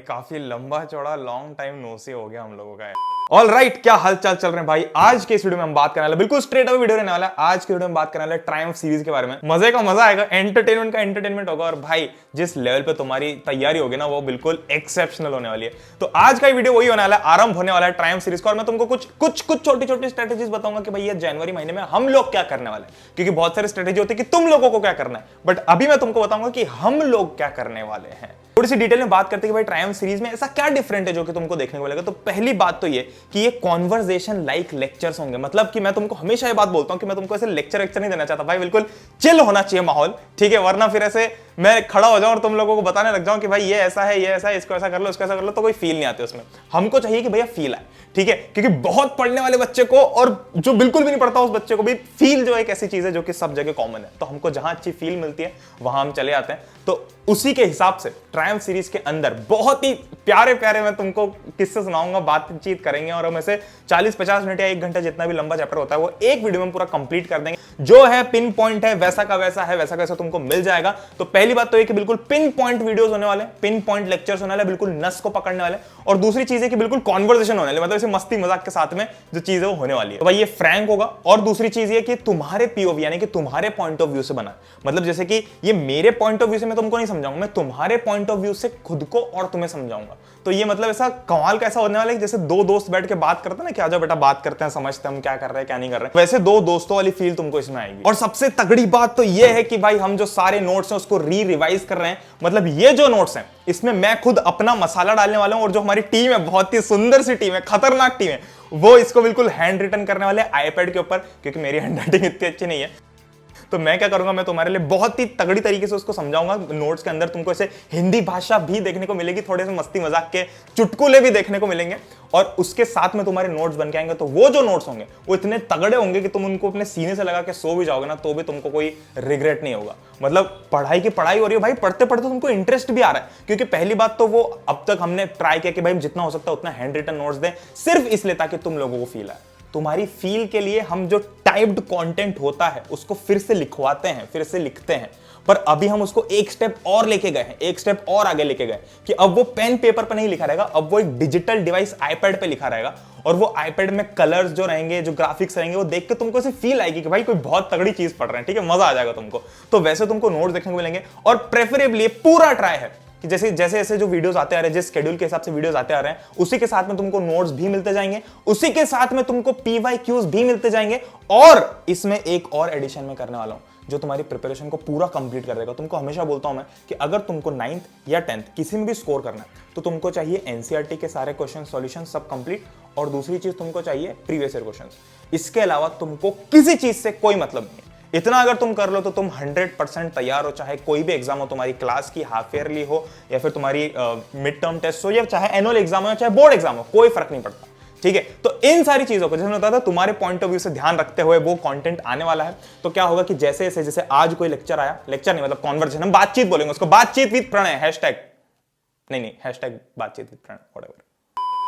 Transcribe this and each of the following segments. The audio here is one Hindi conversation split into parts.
काफी लंबा चौड़ा लॉन्ग टाइम नो से हो गया हम लोगों का। ऑल राइट, क्या हालचाल चल रहे हैं भाई। आज के इस वीडियो में हम बात करने वाले, बिल्कुल स्ट्रेट अवे वीडियो रहने वाला है। आज के वीडियो में बात करने वाले ट्रायम्फ सीरीज के बारे में। मजे का मजा आएगा, एंटरटेनमेंट का एंटरटेनमेंट होगा और भाई जिस लेवल पे तुम्हारी तैयारी होगी ना वो बिल्कुल एक्सेप्शनल होने वाली है। तो आज का वीडियो वही होने वाला है, आरंभ होने वाला है ट्रायम्फ सीरीज का। और मैं तुमको कुछ छोटी छोटी स्ट्रेटेजीज बताऊंगा कि भाई ये जनवरी महीने में हम लोग क्या करने वाले हैं, क्योंकि बहुत सारी स्ट्रेटेजी होती है कि तुम लोगों को क्या करना है, बट अभी मैं तुमको बताऊंगा कि हम लोग क्या करने वाले हैं। थोड़ी सी डिटेल में बात करते हैं कि भाई ट्रायम्फ सीरीज में ऐसा क्या डिफरेंट है जो कि तुमको देखने को मिलेगा। तो पहली बात तो ये कि ये कॉन्वर्सेशन लाइक लेक्चर्स होंगे। मतलब कि मैं तुमको हमेशा ये बात बोलता हूं कि मैं तुमको ऐसे लेक्चर नहीं देना चाहता भाई, बिल्कुल चिल होना चाहिए माहौल, ठीक है। वरना फिर ऐसे मैं खड़ा हो जाऊं और तुम लोगों को बताने लग जाऊं कि भाई ये ऐसा है, ये ऐसा है, इसको ऐसा कर लो, इसको ऐसा कर लो, तो कोई फील नहीं आती उसमें। हमको चाहिए कि भैया फील आए, ठीक है। क्योंकि बहुत पढ़ने वाले बच्चे को और जो बिल्कुल भी नहीं पढ़ता उस बच्चे को भी फील जो एक ऐसी चीज है जो कि सब जगह कॉमन है। तो हमको जहां अच्छी फील मिलती है वहां हम चले आते हैं। तो उसी के हिसाब से ट्रायम्फ सीरीज के अंदर बहुत ही प्यारे प्यारे मैं तुमको किस्से सुनाऊंगा, बातचीत करेंगे और हम ऐसे 40-50 मिनट या 1 घंटा जितना भी लंबा चैप्टर होता है वो एक वीडियो में पूरा कंप्लीट कर देंगे। जो है पिन पॉइंट है वैसा का वैसा है, वैसा का वैसा तुमको मिल जाएगा। तो पहली बात तो ये कि बिल्कुल पिन पॉइंट वीडियोस होने वाले, पिन पॉइंट लेक्चर्स होने वाले, बिल्कुल नस को पकड़ने वाले। और दूसरी चीज है कि बिल्कुल कॉन्वर्सेशन होने वाले, मतलब ऐसे मस्ती मजाक के साथ में जो चीज है वो होने वाली है। तो भाई ये फ्रैंक होगा। और दूसरी चीज ये कि तुम्हारे पीओवी यानी कि तुम्हारे पॉइंट ऑफ व्यू से बना, मतलब जैसे कि ये मेरे पॉइंट ऑफ व्यू से मैं तुमको नहीं समझाऊंगा, मैं तुम्हारे पॉइंट ऑफ व्यू से खुद को और तुम्हें समझाऊंगा। तो ये मतलब ऐसा कमाल का ऐसा होने वाला है जैसे दो दोस्त बैठ के बात करते हैं ना, क्या जाओ बेटा बात करते हैं, समझते हैं हम क्या कर रहे हैं क्या नहीं कर रहे हैं, वैसे दो दोस्तों वाली फील तुमको इसमें आएगी। और सबसे तगड़ी बात तो ये है कि भाई हम जो सारे नोट्स हैं उसको रिवाइज कर रहे हैं। मतलब ये जो नोट्स हैं इसमें मैं खुद अपना मसाला डालने वाला हूं और जो हमारी टीम है, बहुत ही सुंदर सी टीम है, खतरनाक टीम है, वो इसको बिल्कुल हैंड रिटन करने वाले आईपैड के ऊपर, क्योंकि मेरी हैंडराइटिंग इतनी अच्छी नहीं है। तो मैं क्या करूंगा, मैं तुम्हारे लिए बहुत ही तगड़ी तरीके से उसको समझाऊंगा। नोट्स के अंदर तुमको ऐसे हिंदी भाषा भी देखने को मिलेगी, थोड़े से मस्ती मजाक के चुटकुले भी देखने को मिलेंगे और उसके साथ में तुम्हारे नोट्स बन के आएंगे। तो वो जो नोट्स होंगे वो इतने तगड़े होंगे कि तुम उनको अपने सीने से लगा के सो भी जाओगे ना तो भी तुमको कोई रिग्रेट नहीं होगा। मतलब पढ़ाई की पढ़ाई हो रही है भाई, पढ़ते पढ़ते तुमको इंटरेस्ट भी आ रहा है। क्योंकि पहली बात तो वो अब तक हमने ट्राई किया कि भाई जितना हो सकता है उतना हैंड रिटन नोट्स दें, सिर्फ इसलिए ताकि तुम लोगों को फील आए। तुम्हारी फील के लिए हम जो टाइप्ड कंटेंट होता है उसको फिर से लिखवाते हैं, फिर से लिखते हैं। पर अभी हम उसको एक स्टेप और लेके गए हैं, एक स्टेप और आगे लेके गए कि अब वो पेन पेपर पर नहीं लिखा रहेगा, अब वो एक डिजिटल डिवाइस आईपैड पे लिखा रहेगा। और वो आईपैड में कलर्स जो रहेंगे, जो ग्राफिक्स रहेंगे, वो देख के तुमको ऐसे फील आएगी कि भाई कोई बहुत तगड़ी चीज पढ़ रहे हैं, ठीक है, मजा आ जाएगा तुमको। तो वैसे तुमको नोट्स देखने को मिलेंगे और प्रेफरेबली पूरा ट्राई है कि जैसे जैसे जो वीडियोस आते आ रहे हैं, जिस शेड्यूल के हिसाब से वीडियोस आते आ रहे हैं, उसी के साथ में तुमको नोट्स भी मिलते जाएंगे, उसी के साथ में तुमको पीवाईक्यूज भी मिलते जाएंगे। और इसमें एक और एडिशन में करने वाला हूं जो तुम्हारी प्रिपरेशन को पूरा कंप्लीट कर देगा। तुमको हमेशा बोलता हूं मैं कि अगर तुमको 9th या 10th किसी में भी स्कोर करना है तो तुमको चाहिए एनसीईआरटी के सारे क्वेश्चन सॉल्यूशन सब कंप्लीट, और दूसरी चीज तुमको चाहिए प्रीवियस ईयर क्वेश्चंस। इसके अलावा तुमको किसी चीज से कोई मतलब नहीं। इतना अगर तुम कर लो तो तुम 100% तैयार हो, चाहे कोई भी एग्जाम हो, तुम्हारी क्लास की हाफ ईयरली हो या फिर तुम्हारी मिड टर्म टेस्ट हो या चाहे एनुअल एग्जाम हो, चाहे बोर्ड एग्जाम हो, कोई फर्क नहीं पड़ता, ठीक है। तो इन सारी चीजों को जैसे मैंने बताया था तुम्हारे पॉइंट ऑफ व्यू से ध्यान रखते हुए वो कंटेंट आने वाला है। तो क्या होगा कि जैसे आज कोई लेक्चर आया, लेक्चर नहीं मतलब कॉन्वर्सेशन, हम बातचीत बोलेंगे उसको, बातचीत विद प्रणय, हैशटैग नहीं हैशटैग बातचीत विद प्रणय, व्हाटएवर।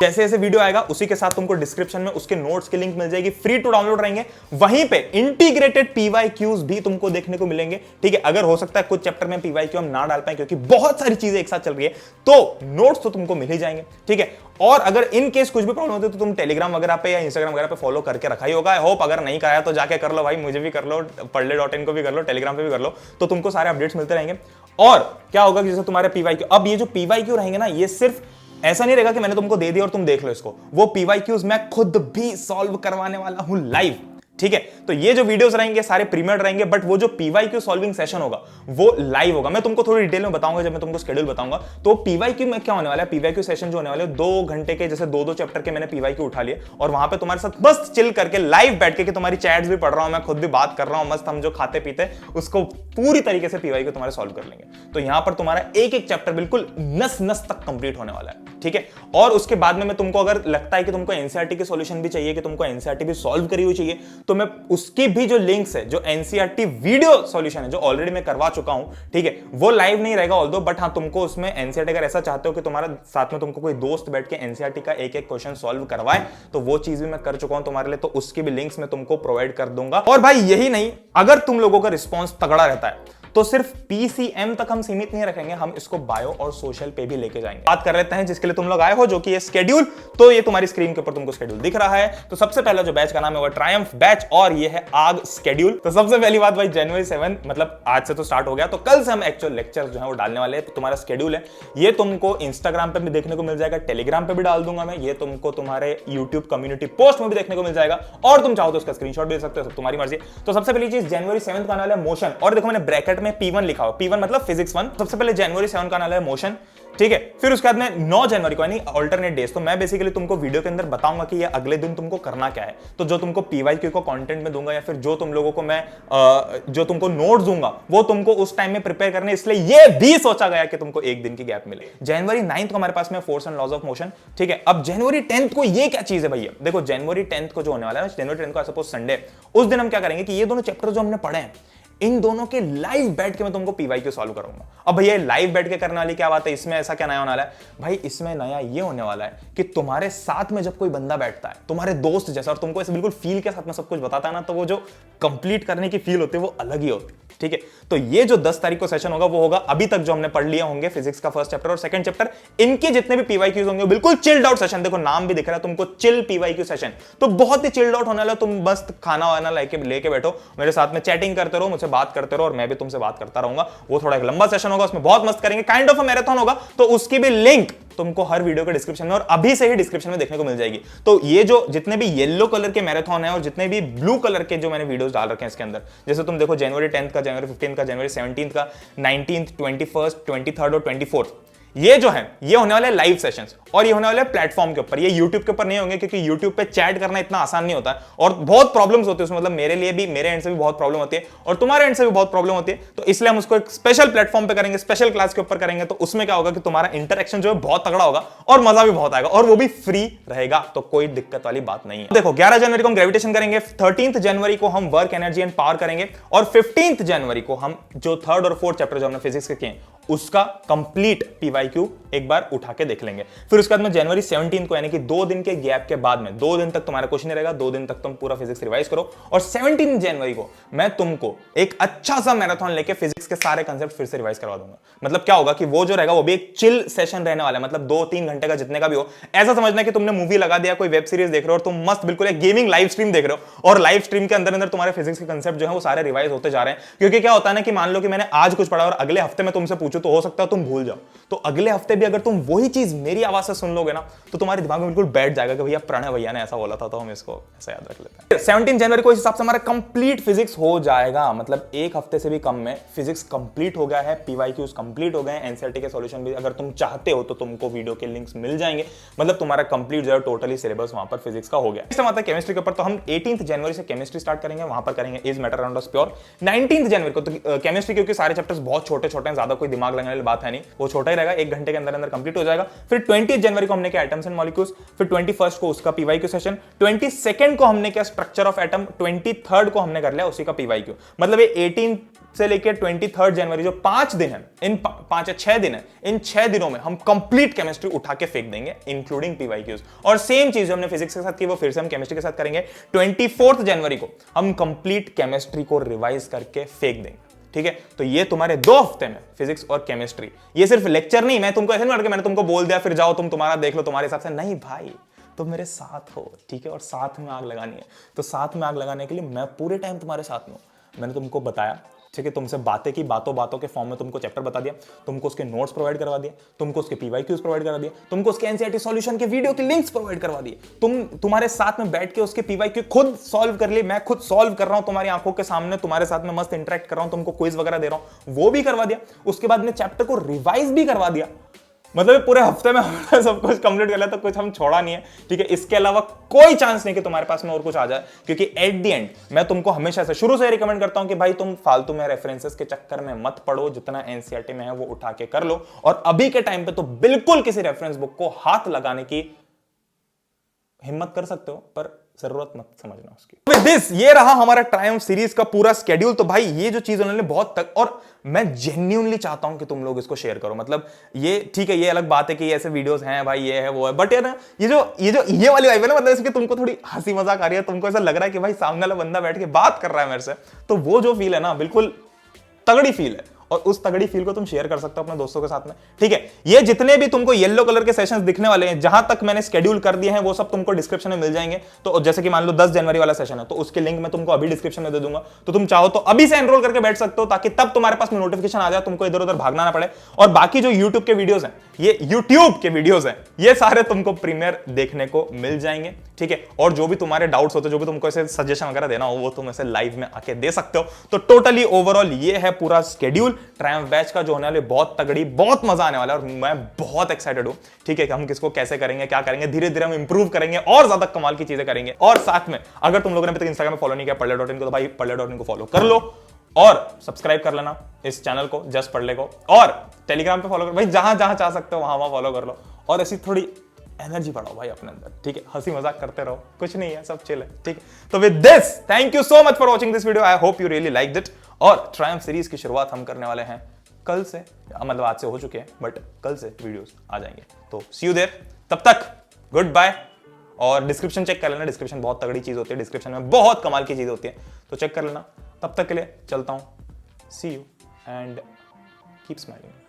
जैसे जैसे वीडियो आएगा उसी के साथ तुमको डिस्क्रिप्शन में उसके नोट्स की लिंक मिल जाएगी, फ्री टू डाउनलोड रहेंगे। वहीं पे इंटीग्रेटेड पीवाईक्यूज भी तुमको देखने को मिलेंगे, ठीक है। अगर हो सकता है कुछ चैप्टर में पीवाईक्यू हम ना डाल पाए क्योंकि बहुत सारी चीजें एक साथ चल रही है, तो नोट्स तो तुमको मिल ही जाएंगे, ठीक है। और अगर इन केस कुछ भी प्रॉब्लम होती है तो तुम टेलीग्राम वगैरह पे या इंस्टाग्राम वगैरह पे फॉलो करके रखा ही होगा। आई होप अगर नहीं कराया तो जाके कर लो भाई, मुझे भी कर लो, पढ़ले.in को भी कर लो, टेलीग्राम पे भी कर लो, तो तुमको सारे अपडेट्स मिलते रहेंगे। और क्या होगा कि जैसे तुम्हारे पीवाईक्यू, अब ये जो पीवाईक्यू रहेंगे ना, ये सिर्फ ऐसा नहीं रहेगा कि मैंने तुमको दे दिया और तुम देख लो इसको, वो पीवाईक्यूज मैं खुद भी सॉल्व करवाने वाला हूं लाइव, ठीक है। तो ये जो वीडियोस रहेंगे सारे प्रीमियर्ड रहेंगे, बट वो जो पीवाईक्यू सॉल्विंग सेशन होगा वो लाइव होगा। मैं तुमको थोड़ी डिटेल में बताऊंगा जब मैं तुमको शेड्यूल बताऊंगा। तो पीवाईक्यू में क्या होने वाला है, पीवाईक्यू सेशन जो होने वाले 2 घंटे के, जैसे 2 चैप्टर के मैंने पीवाईक्यू उठा लिए और वहां पे तुम्हारे साथ मस्त चिल करके लाइव बैठ के, कि तुम्हारी चैट्स भी पढ़ रहा हूं मैं, खुद भी बात कर रहा हूं, मस्त हम जो खाते पीते उसको पूरी तरीके से पीवाईक्यू तुम्हारे सॉल्व कर लेंगे। तो यहां पर तुम्हारा एक चैप्टर बिल्कुल नस नस तक कंप्लीट होने वाला है, ठीक है। और उसके बाद में मैं तुमको अगर लगता है कि तुमको एनसीईआरटी के सॉल्यूशन भी चाहिए, कि तुमको एनसीईआरटी भी सॉल्व करी हुई चाहिए, तो मैं उसकी भी जो लिंक्स है, जो एनसीईआरटी वीडियो सॉल्यूशन है जो ऑलरेडी मैं करवा चुका हूं, ठीक है, वो लाइव नहीं रहेगा ऑल्दो, बट हां तुमको उसमें एनसीईआरटी अगर ऐसा चाहते हो कि तुम्हारा साथ में तुमको कोई दोस्त बैठ के एनसीईआरटी का एक क्वेश्चन सॉल्व करवाए, तो वो चीज भी मैं कर चुका हूं तुम्हारे लिए, तो उसकी भी लिंक्स मैं तुमको प्रोवाइड कर दूंगा। और भाई यही नहीं, अगर तुम लोगों का रिस्पॉन्स तगड़ा रहता है तो सिर्फ पीसीएम तक हम सीमित नहीं रखेंगे, हम इसको बायो और सोशल पे भी लेके जाएंगे। बात कर लेते हैं जिसके लिए तुम लोग आए हो, जो कि ये स्केड्यूल। तो ये तुम्हारी स्क्रीन के ऊपर तुमको स्केड्यूल दिख रहा है। तो सबसे पहला जो बैच का नाम है वो ट्रायम्फ बैच और ये है आग स्केड्यूल। तो सबसे पहली बात भाई, जनवरी 7 मतलब आज से तो स्टार्ट हो गया, तो कल से हम एक्चुअल लेक्चर्स जो है वो डालने वाले हैं। तो तुम्हारा स्केड्यूल है ये तुमको इंस्टाग्राम पे भी देखने को मिल जाएगा, टेलीग्राम पे भी डाल दूंगा मैं, ये तुमको तुम्हारे यूट्यूब कम्युनिटी पोस्ट में भी देखने को मिल जाएगा, और तुम चाहो तो उसका स्क्रीनशॉट भी दे सकते हो, सब तुम्हारी मर्जी। तो सबसे पहली चीज जनवरी 7 का आने वाला है मोशन, और देखो मैंने ब्रैकेट में P1 लिखा हुआ, P1 मतलब फिजिक्स 1। सबसे पहले जनवरी 7 का आने वाला है मोशन, ठीक है। फिर उसके बाद में 9 जनवरी को यानी अल्टरनेट डेज, तो मैं बेसिकली तुमको वीडियो के अंदर बताऊंगा कि ये अगले दिन तुमको करना क्या है। तो जो तुमको पीवाईक्यू को कंटेंट में दूंगा या फिर जो तुम लोगों को मैं जो तुमको नोट्स दूंगा वो तुमको उस टाइम में प्रिपेयर करने, इसलिए ये भी सोचा गया कि तुमको एक दिन की गैप मिले। जनवरी 9 को हमारे पास में force and laws of motion, ठीक है। अब जनवरी 10 को ये क्या चीज है भैया, देखो जनवरी 10 को जो होने वाला है, जनवरी 10 को सपोज संडे, उस दिन हम क्या करेंगे कि ये दोनों चैप्टर जो हमने पढ़े हैं इन दोनों के लाइव बैठ के मैं तुमको पीवाईक्यू सॉल्व करूंगा। अब भैया लाइव बैठ के करने वाली क्या बात है, इसमें ऐसा क्या नया होने वाला है भाई, इसमें नया ये होने वाला है कि तुम्हारे साथ में जब कोई बंदा बैठता है तुम्हारे दोस्त जैसा और तुमको ऐसे बिल्कुल फील के साथ में सब कुछ बताता है ना, तो वो जो कंप्लीट करने की फील होती है वो अलग ही होती है, ठीक है। तो ये जो 10 तारीख को सेशन होगा वो होगा अभी तक जो हमने पढ़ लिया होंगे फिजिक्स का फर्स्ट चैप्टर और सेकंड चैप्टर, इनके जितने भी पीवाईक्यूज होंगे बिल्कुल चिल्ड आउट सेशन। देखो नाम भी दिख रहा है तुमको, चिल पीवाईक्यू सेशन, तो बहुत ही चिल्ड आउट होने वाला। तुम बस खाना वाना लेके बैठो, मेरे साथ में चैटिंग करते रहो, मुझसे बात करते रहो और मैं भी तुमसे बात करता रहूंगा। वो थोड़ा एक लंबा सेशन होगा, उसमें बहुत मस्त करेंगे, काइंड ऑफ अ मैराथन होगा। तो उसकी भी लिंक तुमको हर वीडियो के डिस्क्रिप्शन में और अभी से ही डिस्क्रिप्शन में देखने को मिल जाएगी। तो ये जो जितने भी येलो कलर के मैराथन है और जितने भी ब्लू कलर के जो मैंने वीडियोस डाल रखे हैं इसके अंदर, जैसे तुम देखो जनवरी 10 का, जनवरी 15 का, जनवरी 17 का, 19th, 21st, 23rd और 24th, ये जो है ये होने वाले लाइव सेशंस और ये होने वाले प्लेटफॉर्म के ऊपर, ये यूट्यूब के ऊपर नहीं होंगे क्योंकि यूट्यूब पे चैट करना इतना आसान नहीं होता है और बहुत प्रॉब्लम्स होती है उसमें। मतलब मेरे लिए भी, मेरे एंड से भी बहुत प्रॉब्लम होती है और तुम्हारे एंड से भी बहुत प्रॉब्लम होती है। तो इसलिए हम उसको एक स्पेशल प्लेटफॉर्म पे करेंगे, स्पेशल क्लास के ऊपर करेंगे। तो उसमें क्या होगा कि तुम्हारा इंटरेक्शन जो है बहुत तगड़ा होगा और मजा भी बहुत आएगा और वो भी फ्री रहेगा, तो कोई दिक्कत वाली बात नहीं है। देखो 11 जनवरी को हम ग्रेविटेशन करेंगे, 13th जनवरी को हम वर्क, एनर्जी एंड पावर करेंगे और 15th जनवरी को हम जो 3rd और 4th चैप्टर जो हमने फिजिक्स के किए उसका कंप्लीट पीवाईक्यू एक बार उठा के देख लेंगे। फिर उसके बाद में जनवरी 17 को यानी कि 2 दिन के गैप के बाद में 2 दिन तक तुम्हारा क्वेश्चन नहीं रहेगा, 2 दिन तक तुम पूरा फिजिक्स रिवाइज करो और 17 जनवरी को मैं तुमको एक अच्छा सा मैराथन लेके फिजिक्स के सारे कंसेप्ट फिर से रिवाइज करवा दूंगा। मतलब क्या होगा कि वो जो रहेगा वो भी एक चिल सेशन रहने वाला है, मतलब 2-3 घंटे का जितने का भी हो। ऐसा समझना कि तुमने मूवी लगा दिया, कोई वेब सीरीज देख रहे हो और तुम मस्त बिल्कुल एक गेमिंग लाइव स्ट्रीम देख रहे हो और लाइव स्ट्रीम के अंदर अंदर तुम्हारे फिजिक्स के कंसेप्ट जो है वो सारे रिवाइज होते जा रहे हैं। क्योंकि क्या होता है ना कि मान लो कि मैंने आज कुछ पढ़ा और अगले हफ्ते में तुमसे पूछूं तो हो सकता है तुम भूल जाओ, तो अगले हफ्ते भी अगर तुम वही चीज मेरी आवाज से सुन लोगे ना तो तुम्हारे दिमाग में बिल्कुल बैठ जाएगा कि भैया प्रणय भैया ने ऐसा बोला था, तो हम इसको ऐसा याद रख लेते हैं। 17 जनवरी को इस हिसाब से हमारा कंप्लीट फिजिक्स हो जाएगा, मतलब एक हफ्ते से भी कम में फिजिक्स कंप्लीट हो गया है, पीवाईक्यूज कंप्लीट हो गए हैं, एनसीईआरटी के सॉल्यूशन भी अगर तुम चाहते हो तो तुमको वीडियो के लिंक्स मिल जाएंगे। मतलब तुम्हारा कंप्लीट जो है टोटली सिलेबस वहां पर फिजिक्स का हो गया। इससे आता है केमिस्ट्री के ऊपर, तो हम 18th जनवरी से केमिस्ट्री स्टार्ट करेंगे, वहां पर करेंगे is matter around us pure. 19th जनवरी को तो केमिस्ट्री, क्योंकि सारे चैप्टर्स बहुत छोटे छोटे हैं, ज्यादा कोई दिमाग लगाने वाली बात है नहीं, वो छोटा ही रहेगा, 1 घंटे के अंदर अंदर कंप्लीट हो जाएगा। फिर 20th जनवरी को हमने किया एटम्स एंड मॉलिक्यूल्स, फिर 21st को उसका पीवाईक्यू सेशन, 22nd को हमने किया स्ट्रक्चर ऑफ एटम, 23rd को हमने कर लिया उसी का पीवाईक्यू। मतलब ये 18 से लेकर 23rd जनवरी जो 5 दिन है, इन 5 या 6 दिन है, इन 6 दिनों में हम कंप्लीट केमिस्ट्री उठा के फेंक देंगे इंक्लूडिंग पीवाईक्यूज। और सेम चीज जो हमने फिजिक्स के साथ की वो फिर से हम केमिस्ट्री के साथ करेंगे। 24th जनवरी को हम कंप्लीट केमिस्ट्री को रिवाइज करके फेंक देंगे, ठीक है। तो ये तुम्हारे 2 हफ्ते में फिजिक्स और केमिस्ट्री, ये सिर्फ लेक्चर नहीं, मैं तुमको ऐसे नहीं मैंने तुमको बोल दिया फिर जाओ तुम तुम्हारा देख लो तुम्हारे हिसाब से, नहीं भाई तुम मेरे साथ हो, ठीक है। और साथ में आग लगानी है, तो साथ में आग लगाने के लिए मैं पूरे टाइम तुम्हारे साथ में हूं। मैंने तुमको बताया, ठीक है, तुमसे बातें की, बातों बातों के फॉर्म में तुमको चैप्टर बता दिया, तुमको उसके नोट्स प्रोवाइड करवा दिए, तुमको उसके पीवाईक्यूज प्रोवाइड करा दिए, तुमको उसके एनसीईआरटी सॉल्यूशन के वीडियो के लिंक्स प्रोवाइड करवा दिए, तुम्हारे साथ में बैठ के उसके पीवाईक्यू खुद सॉल्व कर लिए, मैं खुद सॉल्व कर रहा हूं तुम्हारी आंखों के सामने, तुम्हारे साथ में मस्त इंटरेक्ट कर रहा हूं, तुमको क्विज वगैरह दे रहा हूं, वो भी करवा दिया। उसके बाद में चैप्टर को रिवाइज भी करवा दिया। मतलब पूरे हफ्ते में हमने सब कुछ कंप्लीट कर लिया, तो कुछ हम छोड़ा नहीं है, ठीक है। इसके अलावा कोई चांस नहीं कि तुम्हारे पास में और कुछ आ जाए, क्योंकि एट द एंड मैं तुमको हमेशा से शुरू से रिकमेंड करता हूं कि भाई तुम फालतू में रेफरेंसेस के चक्कर में मत पढ़ो, जितना एनसीईआरटी में है वो उठा के कर लो। और अभी के टाइम पे तो बिल्कुल किसी रेफरेंस बुक को हाथ लगाने की हिम्मत कर सकते हो, पर जरूरत मत समझना उसकी। With this, ये रहा हमारा ट्रायम्फ सीरीज का पूरा स्केड्यूल। तो भाई ये जो चीज उन्होंने बहुत तक, और मैं जेन्युइनली चाहता हूं कि तुम लोग इसको शेयर करो। मतलब ये ठीक है, ये अलग बात है कि ऐसे वीडियोस हैं भाई, ये है वो है, बट यार ये वाली वाइब है ना, मतलब इसकी तुमको थोड़ी हंसी मजाक आ रही है, तुमको ऐसा लग रहा है कि भाई सामने वाला बंदा बैठ के बात कर रहा है मेरे से, तो वो जो फील है ना बिल्कुल तगड़ी फील है और उस तगड़ी फील को तुम शेयर कर सकते हो अपने दोस्तों के साथ में, ठीक है। ये जितने भी तुमको येलो कलर के सेशंस दिखने वाले हैं, जहां तक मैंने शेड्यूल कर दिए हैं वो सब तुमको डिस्क्रिप्शन में मिल जाएंगे। तो जैसे कि मान लो 10 जनवरी वाला सेशन है, तो उसके लिंक मैं तुमको अभी डिस्क्रिप्शन में दे दूंगा, तो तुम चाहो तो अभी से एनरोल करके बैठ सकते हो, ताकि तब तुम्हारे पास नोटिफिकेशन आ जाए, तुमको इधर उधर भागना ना पड़े। और बाकी जो यूट्यूब के वीडियोस हैं, ये यूट्यूब के वीडियोस हैं, ये सारे तुमको प्रीमियर देखने को मिल जाएंगे, ठीक है। और जो भी तुम्हारे डाउट्स होते हैं, जो भी तुमको ऐसे सजेशन वगैरह देना हो, वो तुम ऐसे लाइव में आके दे सकते हो। तो टोटली ओवरऑल ये है पूरा शेड्यूल ट्रायम्फ बैच का, जो होने वाले बहुत तगड़ी, बहुत मजा आने वाला है और मैं बहुत एक्साइटेड हूं, ठीक है, कि हम किसको कैसे करेंगे, क्या करेंगे, धीरे धीरे हम इंप्रूव करेंगे और ज्यादा कमाल की चीजें करेंगे। और साथ में अगर तुम लोगों ने अभी तक इंस्टाग्राम में फॉलो नहीं किया पढ़ले.इन को, तो भाई पढ़ले.इन को फॉलो कर लो और सब्सक्राइब कर लेना इस चैनल को, जस्ट पढ़ले को। और टेलीग्राम पे फॉलो कर, भाई जहां जहां चाह सकते हो वहां फॉलो कर लो और ऐसी थोड़ी एनर्जी बढ़ाओ भाई अपने अंदर, ठीक है। हंसी मजाक करते रहो, कुछ नहीं है, सब चिल है, ठीक है। तो with this, thank you so much for watching this video, I hope you really liked it. और ट्रायम्फ सीरीज की शुरुआत हम करने वाले हैं कल से, मतलब आज से हो चुके हैं, बट कल से वीडियोस आ जाएंगे। तो सी यू देयर, तब तक गुड बाय। और डिस्क्रिप्शन चेक कर लेना, डिस्क्रिप्शन बहुत तगड़ी चीज होती है, डिस्क्रिप्शन में बहुत कमाल की चीज होती है, तो चेक कर लेना। तब तक के लिए चलता हूं, सी यू एंड कीप स्माइलिंग।